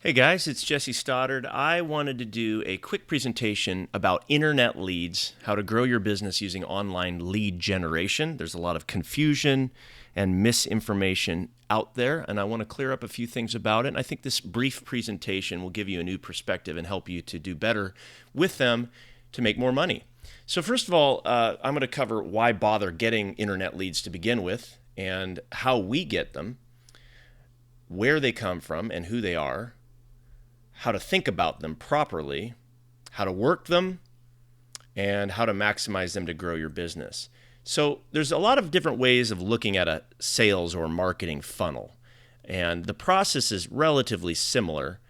Hey guys, it's Jesse Stoddard. I wanted to do a quick presentation about internet leads, how to grow your business using online lead generation. There's a lot of confusion and misinformation out there, and I want to clear up a few things about it. And I think this brief presentation will give you a new perspective and help you to do better with them to make more money. So first of all, I'm going to cover why bother getting internet leads to begin with and how we get them, where they come from and who they are, how to think about them properly, how to work them, and how to maximize them to grow your business. So there's a lot of different ways of looking at a sales or marketing funnel. And the process is relatively similar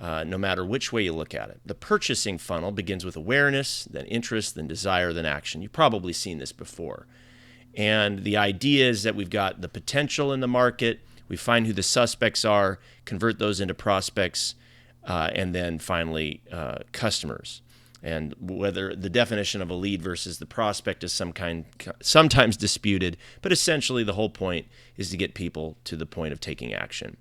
no matter which way you look at it. The purchasing funnel begins with awareness, then interest, then desire, then action. You've probably seen this before. And the idea is that we've got the potential in the market, we find who the suspects are, convert those into prospects, and then finally customers. And whether the definition of a lead versus the prospect is sometimes disputed, but essentially the whole point is to get people to the point of taking action.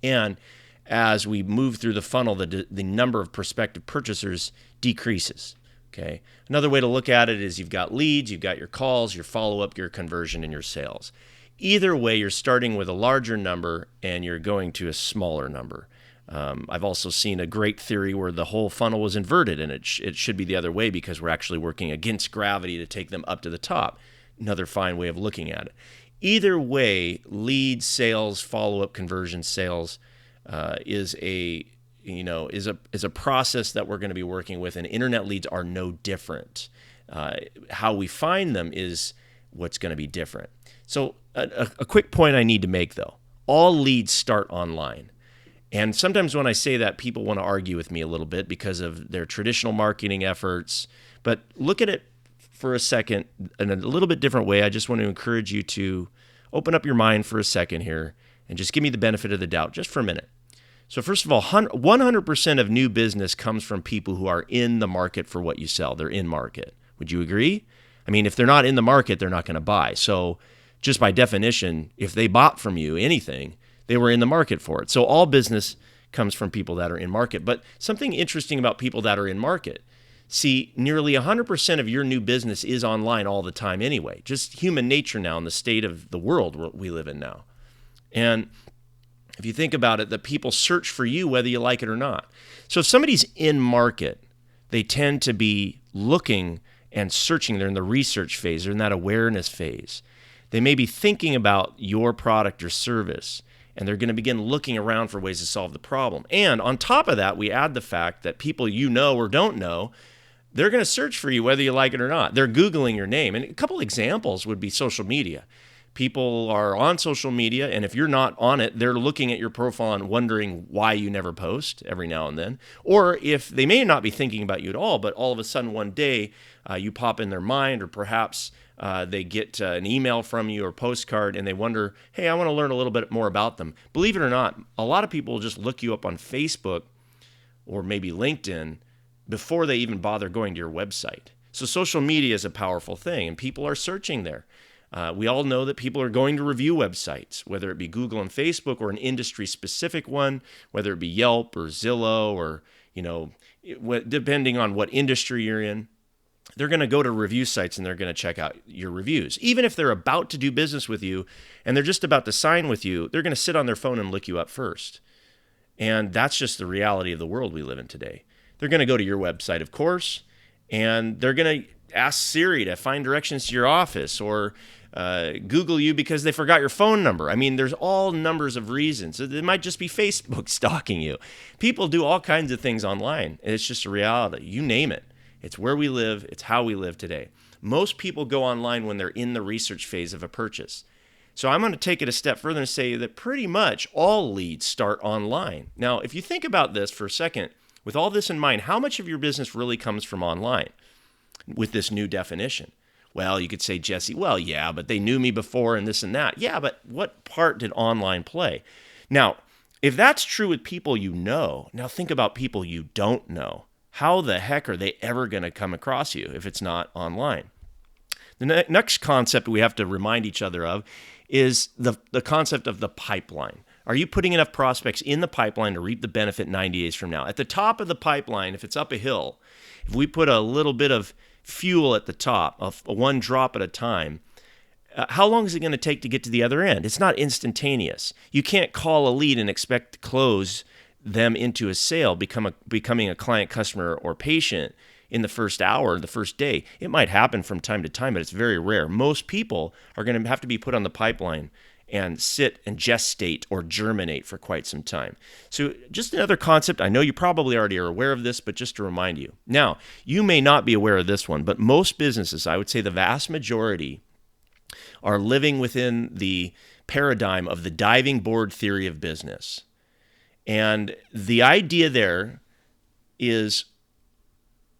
And as we move through the funnel, the number of prospective purchasers decreases. Okay. Another way to look at it is you've got leads, you've got your calls, your follow-up, your conversion, and your sales. Either way, you're starting with a larger number and you're going to a smaller number. I've also seen a great theory where the whole funnel was inverted, and it should be the other way because we're actually working against gravity to take them up to the top. Another fine way of looking at it. Either way, lead, sales, follow-up, conversion, sales is a process that we're going to be working with, and internet leads are no different. How we find them is what's going to be different. So a quick point I need to make, though. All leads start online. And sometimes when I say that, people want to argue with me a little bit because of their traditional marketing efforts. But look at it for a second in a little bit different way. I just want to encourage you to open up your mind for a second here and just give me the benefit of the doubt just for a minute. So first of all, 100% of new business comes from people who are in the market for what you sell. They're in market. Would you agree? I mean, if they're not in the market, they're not going to buy. So just by definition, if they bought from you anything, they were in the market for it. So all business comes from people that are in market. But something interesting about people that are in market, see, nearly 100% of your new business is online all the time anyway. Just human nature now in the state of the world we live in now. And if you think about it, that people search for you whether you like it or not. So if somebody's in market, they tend to be looking and searching. They're in the research phase. They're in that awareness phase. They may be thinking about your product or service, and they're going to begin looking around for ways to solve the problem. And on top of that, we add the fact that people you know or don't know, they're going to search for you whether you like it or not. They're Googling your name. And a couple examples would be social media. People are on social media, and if you're not on it, they're looking at your profile and wondering why you never post every now and then. Or if they may not be thinking about you at all, but all of a sudden one day you pop in their mind, or perhaps they get an email from you or postcard and they wonder, hey, I want to learn a little bit more about them. Believe it or not, a lot of people will just look you up on Facebook or maybe LinkedIn before they even bother going to your website. So social media is a powerful thing, and people are searching there. We all know that people are going to review websites, whether it be Google and Facebook or an industry-specific one, whether it be Yelp or Zillow or, depending on what industry you're in. They're going to go to review sites and they're going to check out your reviews. Even if they're about to do business with you and they're just about to sign with you, they're going to sit on their phone and look you up first. And that's just the reality of the world we live in today. They're going to go to your website, of course, and they're going to ask Siri to find directions to your office or Google you because they forgot your phone number. I mean, there's all numbers of reasons. It might just be Facebook stalking you. People do all kinds of things online, and it's just a reality. You name it. It's where we live. It's how we live today. Most people go online when they're in the research phase of a purchase. So I'm going to take it a step further and say that pretty much all leads start online. Now, if you think about this for a second, with all this in mind, how much of your business really comes from online with this new definition? Well, you could say, Jesse, well, yeah, but they knew me before and this and that. Yeah, but what part did online play? Now, if that's true with people you know, now think about people you don't know. How the heck are they ever going to come across you if it's not online? The next concept we have to remind each other of is the concept of the pipeline. Are you putting enough prospects in the pipeline to reap the benefit 90 days from now? At the top of the pipeline, if it's up a hill, if we put a little bit of fuel at the top, of one drop at a time, how long is it going to take to get to the other end? It's not instantaneous. You can't call a lead and expect to close them into a sale, becoming a client, customer, or patient in the first hour, the first day. It might happen from time to time, but it's very rare. Most people are going to have to be put on the pipeline and sit and gestate or germinate for quite some time. So just another concept. I know you probably already are aware of this, but just to remind you. Now, you may not be aware of this one, but most businesses, I would say the vast majority, are living within the paradigm of the diving board theory of business. And the idea there is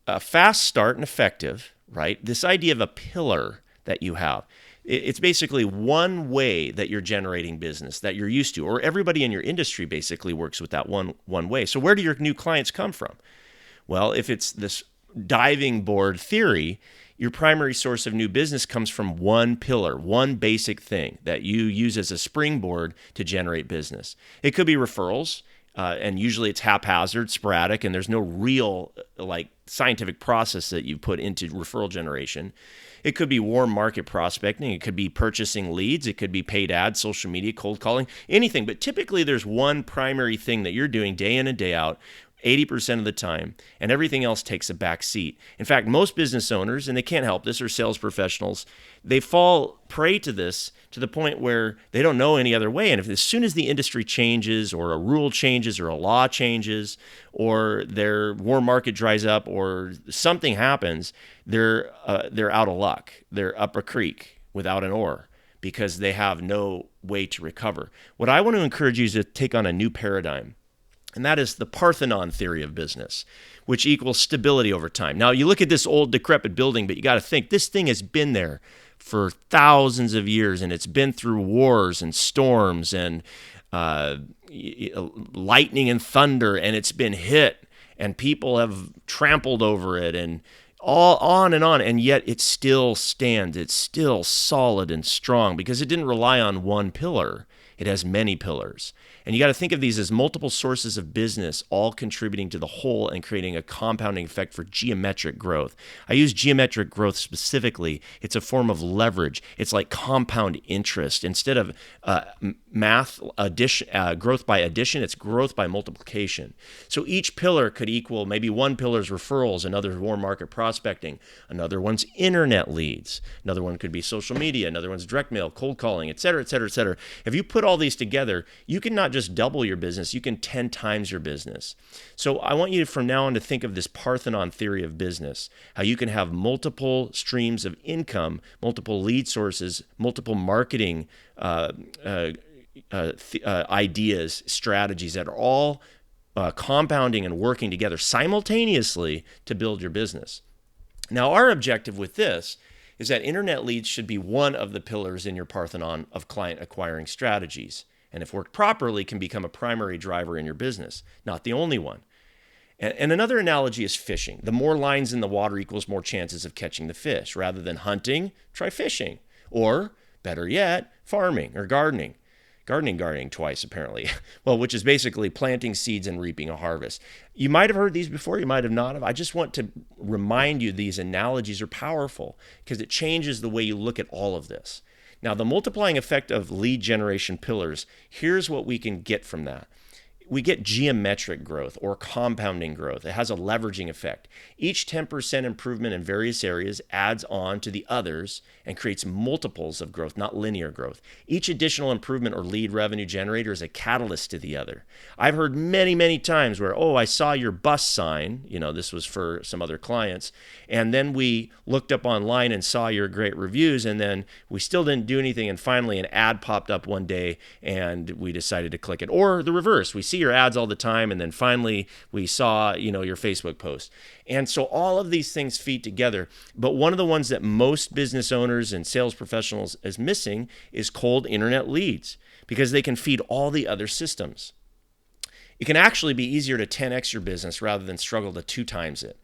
a fast start and effective, right? This idea of a pillar that you have. It's basically one way that you're generating business that you're used to, or everybody in your industry basically works with that one way. So where do your new clients come from? Well, if it's this diving board theory, your primary source of new business comes from one pillar, one basic thing that you use as a springboard to generate business. It could be referrals, and usually it's haphazard, sporadic, and there's no real scientific process that you put into referral generation. It could be warm market prospecting. It could be purchasing leads. It could be paid ads, social media, cold calling, anything. But typically there's one primary thing that you're doing day in and day out, 80% of the time, and everything else takes a back seat. In fact, most business owners, and they can't help this, or sales professionals, they fall prey to this to the point where they don't know any other way. And as soon as the industry changes, or a rule changes, or a law changes, or their warm market dries up, or something happens, they're out of luck. They're up a creek without an oar because they have no way to recover. What I want to encourage you is to take on a new paradigm. And that is the Parthenon theory of business, which equals stability over time. Now, you look at this old decrepit building, but you got to think this thing has been there for thousands of years, and it's been through wars and storms and lightning and thunder, and it's been hit, and people have trampled over it, and all on, and yet it still stands. It's still solid and strong because it didn't rely on one pillar. It has many pillars. And you got to think of these as multiple sources of business, all contributing to the whole and creating a compounding effect for geometric growth. I use geometric growth specifically. It's a form of leverage. It's like compound interest. Instead of math addition, growth by addition, it's growth by multiplication. So each pillar could equal, maybe one pillar's referrals, another warm market prospecting, another one's internet leads, another one could be social media, another one's direct mail, cold calling, et cetera, et cetera, et cetera. If you put all these together, you can not just double your business, you can 10 times your business. So I want you from now on to think of this Parthenon theory of business, how you can have multiple streams of income, multiple lead sources, multiple marketing ideas, strategies that are all compounding and working together simultaneously to build your business. Now, our objective with this is that internet leads should be one of the pillars in your Parthenon of client acquiring strategies, and if worked properly, can become a primary driver in your business, not the only one. And another analogy is fishing. The more lines in the water equals more chances of catching the fish. Rather than hunting, try fishing. Or, better yet, farming or gardening. Gardening twice, apparently. Well, which is basically planting seeds and reaping a harvest. You might have heard these before, you might have not. I just want to remind you these analogies are powerful because it changes the way you look at all of this. Now, the multiplying effect of lead generation pillars, here's what we can get from that. We get geometric growth or compounding growth. It has a leveraging effect. Each 10% improvement in various areas adds on to the others and creates multiples of growth, not linear growth. Each additional improvement or lead revenue generator is a catalyst to the other. I've heard many, many times where, I saw your bus sign, this was for some other clients, and then we looked up online and saw your great reviews, and then we still didn't do anything, and finally an ad popped up one day, and we decided to click it. Or the reverse, we see your ads all the time, and then finally we saw, your Facebook post. And so all of these things feed together. But one of the ones that most business owners and sales professionals is missing is cold internet leads, because they can feed all the other systems. It can actually be easier to 10x your business rather than struggle to 2 times it.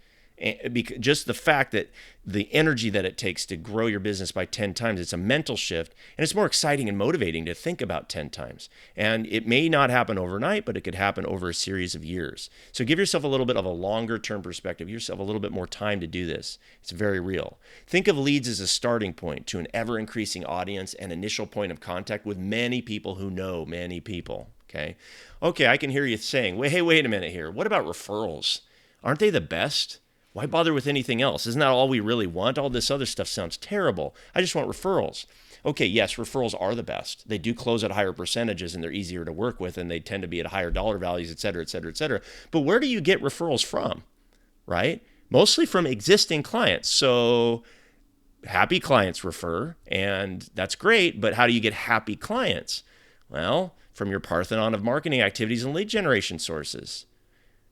Just the fact that the energy that it takes to grow your business by 10 times, it's a mental shift, and it's more exciting and motivating to think about 10 times. And it may not happen overnight, but it could happen over a series of years. So give yourself a little bit of a longer term perspective. Give yourself a little bit more time to do this. It's very real. Think of leads as a starting point to an ever increasing audience and initial point of contact with many people who know many people. Okay, I can hear you saying, wait a minute here. What about referrals? Aren't they the best? Why bother with anything else? Isn't that all we really want? All this other stuff sounds terrible. I just want referrals. Okay, yes, referrals are the best. They do close at higher percentages and they're easier to work with and they tend to be at higher dollar values, et cetera, et cetera, et cetera. But where do you get referrals from, right? Mostly from existing clients. So happy clients refer, and that's great, but how do you get happy clients? Well, from your Parthenon of marketing activities and lead generation sources.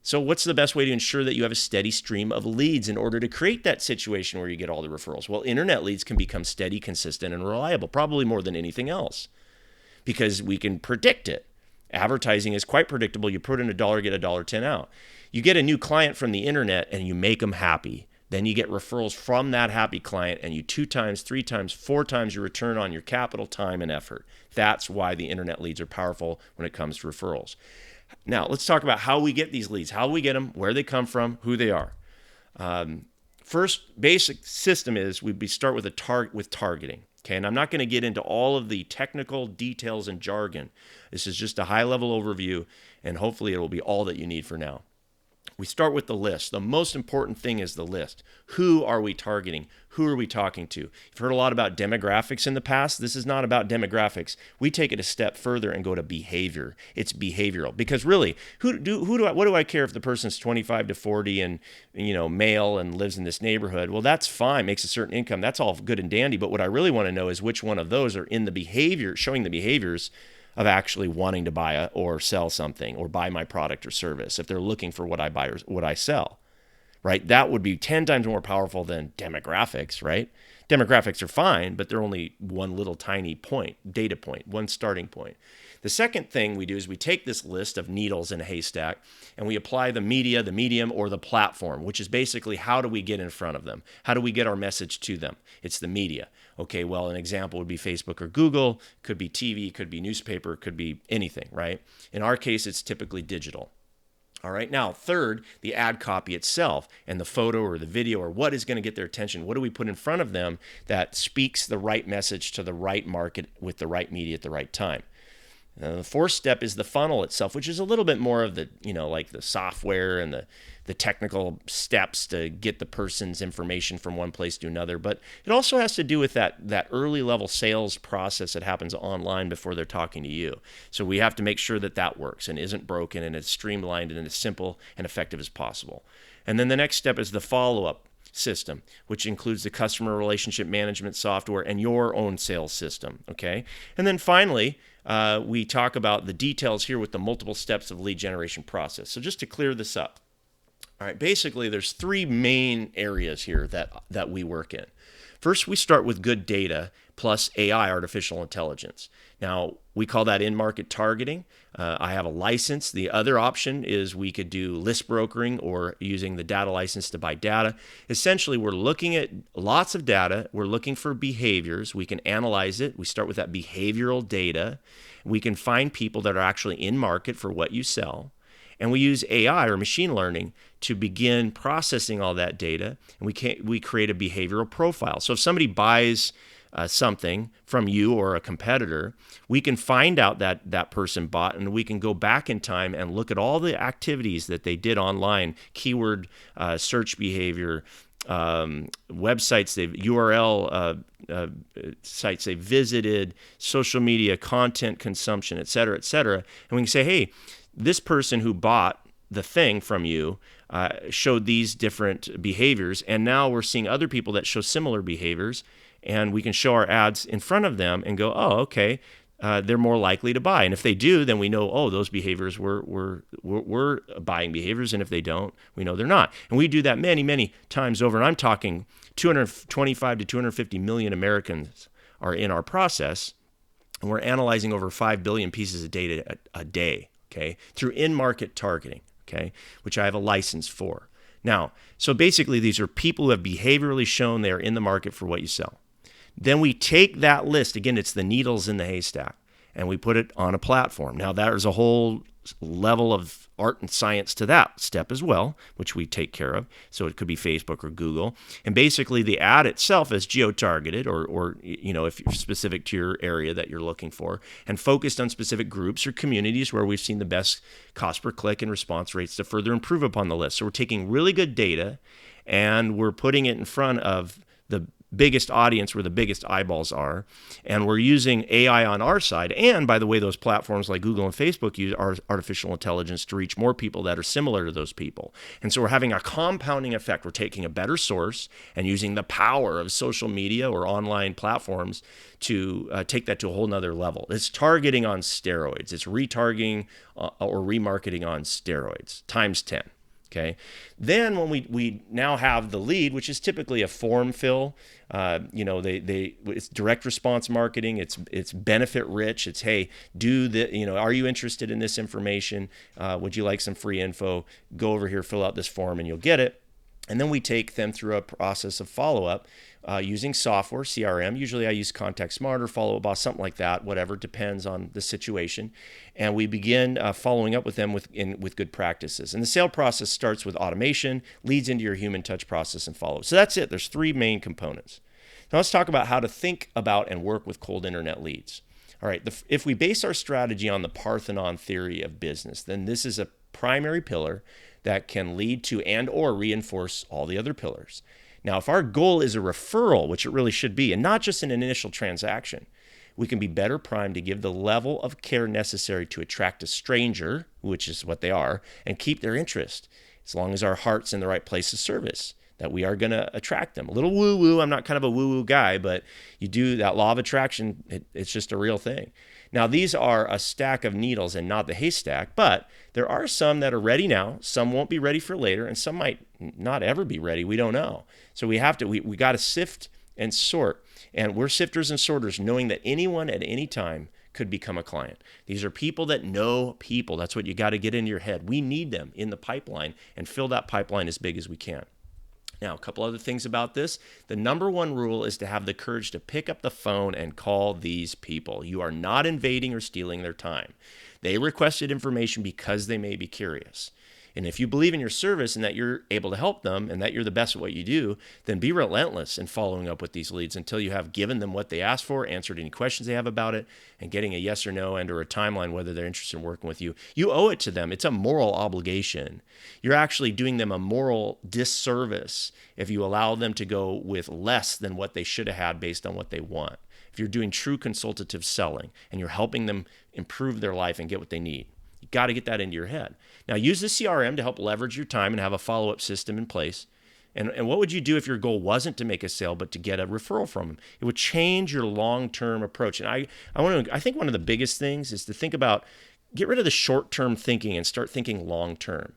So what's the best way to ensure that you have a steady stream of leads in order to create that situation where you get all the referrals? Well, internet leads can become steady, consistent, and reliable, probably more than anything else, because we can predict it. Advertising is quite predictable. You put in $1, get $1.10 out. You get a new client from the internet and you make them happy. Then you get referrals from that happy client and you 2 times, 3 times, 4 times your return on your capital, time, and effort. That's why the internet leads are powerful when it comes to referrals. Now, let's talk about how we get these leads, how we get them, where they come from, who they are. First basic system is we start with targeting. Okay, and I'm not going to get into all of the technical details and jargon. This is just a high-level overview, and hopefully it will be all that you need for now. We start with the list. The most important thing is the list. Who are we targeting? Who are we talking to? You've heard a lot about demographics in the past. This is not about demographics. We take it a step further and go to behavior. It's behavioral, because really, what do I care if the person's 25 to 40 and male and lives in this neighborhood? Well, that's fine. Makes a certain income. That's all good and dandy. But what I really want to know is which one of those are in the behavior, showing the behaviors of actually wanting to buy or sell something or buy my product or service, if they're looking for what I buy or what I sell, right? That would be 10 times more powerful than demographics, right? Demographics are fine, but they're only one little tiny data point, one starting point. The second thing we do is we take this list of needles in a haystack and we apply the media, the medium, or the platform, which is basically how do we get in front of them? How do we get our message to them? It's the media. Okay, well, an example would be Facebook or Google, could be TV, could be newspaper, could be anything, right? In our case, it's typically digital. All right, now third, the ad copy itself and the photo or the video or what is going to get their attention. What do we put in front of them that speaks the right message to the right market with the right media at the right time? The fourth step is the funnel itself, which is a little bit more of the, like the software and the technical steps to get the person's information from one place to another. But it also has to do with that early level sales process that happens online before they're talking to you. So we have to make sure that works and isn't broken and it's streamlined and as simple and effective as possible. And then the next step is the follow-up system, which includes the customer relationship management software and your own sales system, okay? And then finally, we talk about the details here with the multiple steps of lead generation process. So just to clear this up, all right, basically there's 3 main areas here that we work in. First, we start with good data plus AI, artificial intelligence. Now, we call that in-market targeting. I have a license. The other option is we could do list brokering or using the data license to buy data. Essentially, we're looking at lots of data. We're looking for behaviors. We can analyze it. We start with that behavioral data. We can find people that are actually in market for what you sell. And we use AI or machine learning to begin processing all that data. And we create a behavioral profile. So if somebody buys something from you or a competitor, we can find out that person bought, and we can go back in time and look at all the activities that they did online, keyword search behavior, websites, URL sites they visited, social media, content consumption, et cetera, et cetera. And we can say, hey, this person who bought the thing from you showed these different behaviors, and now we're seeing other people that show similar behaviors, and we can show our ads in front of them and go, oh, okay, they're more likely to buy. And if they do, then we know, oh, those behaviors were buying behaviors, and if they don't, we know they're not. And we do that many, many times over, and I'm talking 225 to 250 million Americans are in our process, and we're analyzing over 5 billion pieces of data a day, okay, through in-market targeting, okay, which I have a license for. Now, so basically these are people who have behaviorally shown they are in the market for what you sell. Then we take that list, again, it's the needles in the haystack, and we put it on a platform. Now, there's a whole level of art and science to that step as well, which we take care of. So it could be Facebook or Google. And basically the ad itself is geo-targeted or if you're specific to your area that you're looking for, and focused on specific groups or communities where we've seen the best cost per click and response rates to further improve upon the list. So we're taking really good data and we're putting it in front of the biggest audience where the biggest eyeballs are, and we're using AI on our side. And by the way, those platforms like Google and Facebook use artificial intelligence to reach more people that are similar to those people. And so we're having a compounding effect. We're taking a better source and using the power of social media or online platforms to take that to a whole nother level. It's targeting on steroids. It's retargeting or remarketing on steroids times 10. Okay. Then when we now have the lead, which is typically a form fill, it's direct response marketing. It's benefit rich. It's, hey, are you interested in this information? Would you like some free info? Go over here, fill out this form, and you'll get it. And then we take them through a process of follow-up using software, CRM. Usually I use Contact Smarter, Follow-Up Boss, something like that, whatever, depends on the situation. And we begin following up with them with good practices. And the sale process starts with automation, leads into your human touch process and follow-up. So that's it. There's 3 main components. Now let's talk about how to think about and work with cold internet leads. All right, if we base our strategy on the Parthenon theory of business, then this is a primary pillar that can lead to and or reinforce all the other pillars. Now, if our goal is a referral, which it really should be, and not just an initial transaction, we can be better primed to give the level of care necessary to attract a stranger, which is what they are, and keep their interest, as long as our heart's in the right place of service, that we are going to attract them. A little woo-woo. I'm not kind of a woo-woo guy, but you do that law of attraction. It's just a real thing. Now, these are a stack of needles and not the haystack, but there are some that are ready now. Some won't be ready for later, and some might not ever be ready. We don't know. So we got to sift and sort. And we're sifters and sorters, knowing that anyone at any time could become a client. These are people that know people. That's what you got to get in your head. We need them in the pipeline and fill that pipeline as big as we can. Now, a couple other things about this. The number one rule is to have the courage to pick up the phone and call these people. You are not invading or stealing their time. They requested information because they may be curious. And if you believe in your service and that you're able to help them and that you're the best at what you do, then be relentless in following up with these leads until you have given them what they asked for, answered any questions they have about it, and getting a yes or no and or a timeline whether they're interested in working with you. You owe it to them. It's a moral obligation. You're actually doing them a moral disservice if you allow them to go with less than what they should have had based on what they want. If you're doing true consultative selling and you're helping them improve their life and get what they need. You got to get that into your head. Now, use the CRM to help leverage your time and have a follow-up system in place. And what would you do if your goal wasn't to make a sale, but to get a referral from them? It would change your long-term approach. And I think one of the biggest things is to think about, get rid of the short-term thinking and start thinking long-term.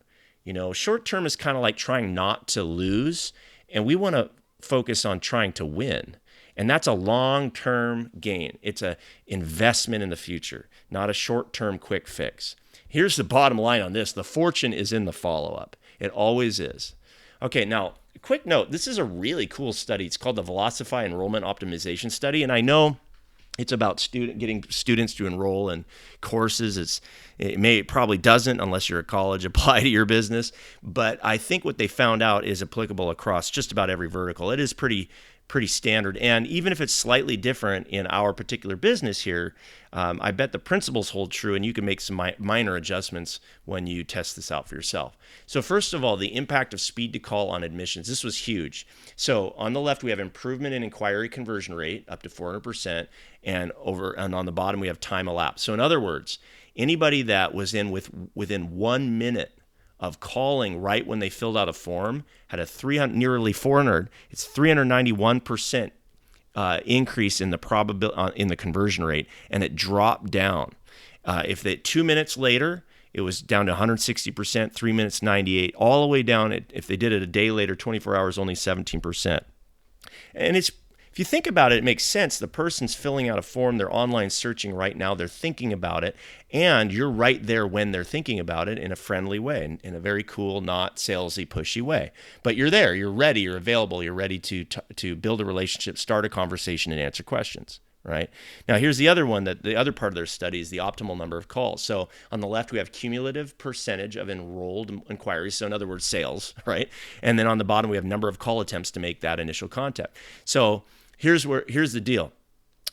Short-term is kind of like trying not to lose, and we want to focus on trying to win. And that's a long-term gain. It's an investment in the future, not a short-term quick fix. Here's the bottom line on this. The fortune is in the follow-up. It always is. Okay, now, quick note. This is a really cool study. It's called the Velocify Enrollment Optimization Study. And I know it's about getting students to enroll in courses. It probably doesn't, unless you're a college, apply to your business. But I think what they found out is applicable across just about every vertical. It is pretty standard. And even if it's slightly different in our particular business here, I bet the principles hold true, and you can make some minor adjustments when you test this out for yourself. So first of all, the impact of speed to call on admissions. This was huge. So on the left, we have improvement in inquiry conversion rate up to 400%, and on the bottom, we have time elapsed. So in other words, anybody that was within 1 minute of calling right when they filled out a form had a nearly 400. It's 391% increase in the in the conversion rate, and it dropped down. If 2 minutes later, it was down to 160%. 3 minutes, 98, all the way down. If they did it a day later, 24 hours, only 17%. And if If you think about it, it makes sense. The person's filling out a form, they're online searching right now, they're thinking about it, and you're right there when they're thinking about it in a friendly way, in a very cool, not salesy, pushy way. But you're there, you're ready, you're available, you're ready to build a relationship, start a conversation, and answer questions. Right? Now, here's the other one, that the other part of their study is the optimal number of calls. So on the left, we have cumulative percentage of enrolled inquiries. So in other words, sales, right? And then on the bottom, we have number of call attempts to make that initial contact. So here's the deal.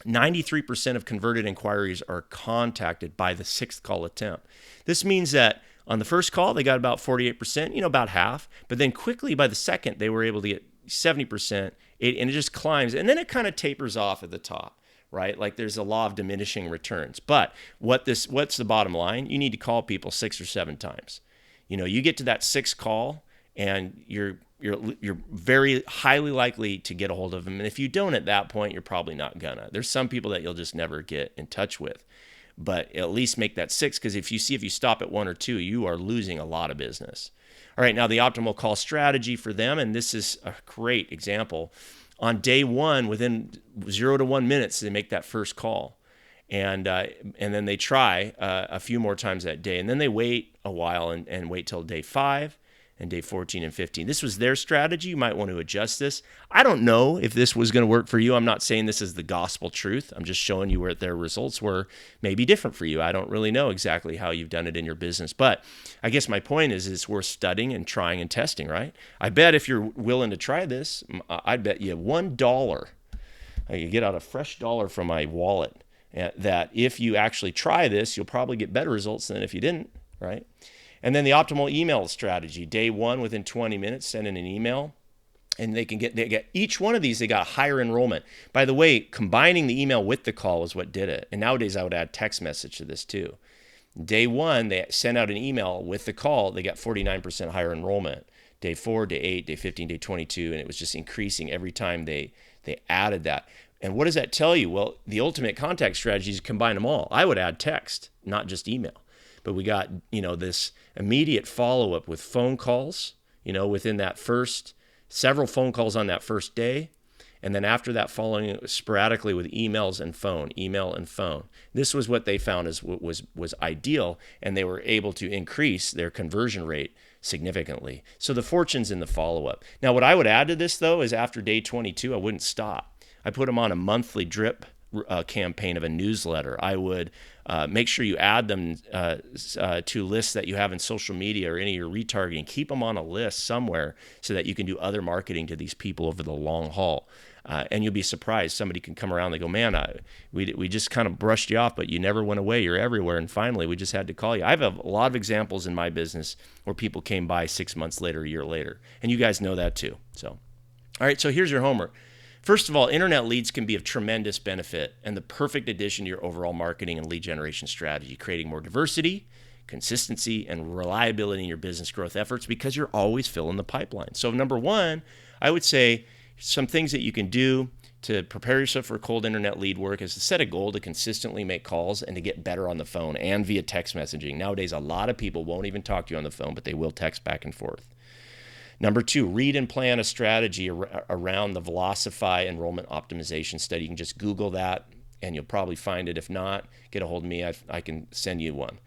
93% of converted inquiries are contacted by the sixth call attempt. This means that on the first call, they got about 48%, about half. But then quickly by the second, they were able to get 70%, and it just climbs. And then it kind of tapers off at the top. Right? Like there's a law of diminishing returns. But what's the bottom line? You need to call people 6 or 7 times. You get to that 6th call and you're very highly likely to get a hold of them. And if you don't at that point, you're probably not gonna. There's some people that you'll just never get in touch with. But at least make that 6, because if you stop at 1 or 2, you are losing a lot of business. All right, now the optimal call strategy for them, and this is a great example. On day 1, within 0 to 1 minutes, they make that first call, and then they try a few more times that day, and then they wait a while and wait till day 5 and day 14 and 15. This was their strategy. You might want to adjust this. I don't know if this was going to work for you. I'm not saying this is the gospel truth. I'm just showing you where their results were maybe different for you. I don't really know exactly how you've done it in your business, but I guess my point is it's worth studying and trying and testing, right? I bet if you're willing to try this, I'd bet you $1. I could get out a fresh dollar from my wallet, that if you actually try this, you'll probably get better results than if you didn't, right? And then the optimal email strategy. Day 1, within 20 minutes, send in an email. And they get each one of these, they got higher enrollment. By the way, combining the email with the call is what did it. And nowadays I would add text message to this too. Day 1, they sent out an email with the call, they got 49% higher enrollment. Day 4, day 8, day 15, day 22, and it was just increasing every time they added that. And what does that tell you? Well, the ultimate contact strategy is combine them all. I would add text, not just email. But we got, this immediate follow-up with phone calls, within that several phone calls on that first day. And then after that, following sporadically with email and phone. This was what they found was ideal, and they were able to increase their conversion rate significantly. So the fortune's in the follow-up. Now, what I would add to this, though, is after day 22, I wouldn't stop. I put them on a monthly drip campaign of a newsletter. I would make sure you add them to lists that you have in social media or any of your retargeting. Keep them on a list somewhere so that you can do other marketing to these people over the long haul. And you'll be surprised. Somebody can come around and they go, man, we just kind of brushed you off, but you never went away. You're everywhere. And finally, we just had to call you. I have a lot of examples in my business where people came by 6 months later, a year later. And you guys know that too. So, all right, so here's your homework. First of all, internet leads can be of tremendous benefit and the perfect addition to your overall marketing and lead generation strategy, creating more diversity, consistency, and reliability in your business growth efforts because you're always filling the pipeline. So number 1, I would say some things that you can do to prepare yourself for cold internet lead work is to set a goal to consistently make calls and to get better on the phone and via text messaging. Nowadays, a lot of people won't even talk to you on the phone, but they will text back and forth. Number 2, read and plan a strategy around the Velocify enrollment optimization study. You can just Google that and you'll probably find it. If not, get a hold of me. I can send you one.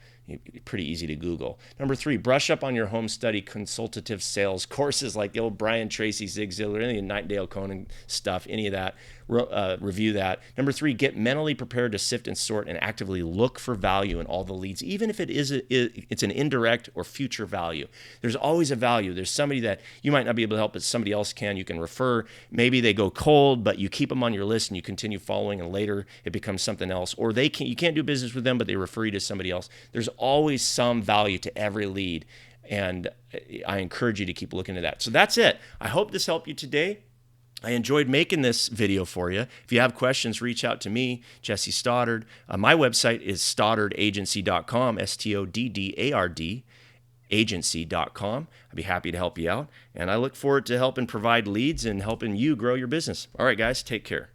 Pretty easy to Google. Number 3, brush up on your home study consultative sales courses like the old Brian Tracy, Zig Ziglar, any of the Nightingale Conan stuff, any of that. Review that. Number 3, get mentally prepared to sift and sort and actively look for value in all the leads, even if it's an indirect or future value. There's always a value. There's somebody that you might not be able to help, but somebody else can. You can refer. Maybe they go cold, but you keep them on your list and you continue following, and later it becomes something else. Or you can't do business with them, but they refer you to somebody else. There's always some value to every lead, and I encourage you to keep looking at that. So that's it. I hope this helped you today. I enjoyed making this video for you. If you have questions, reach out to me, Jesse Stoddard. My website is stoddardagency.com, STODDARD, agency.com. I'd be happy to help you out, and I look forward to helping provide leads and helping you grow your business. All right, guys, take care.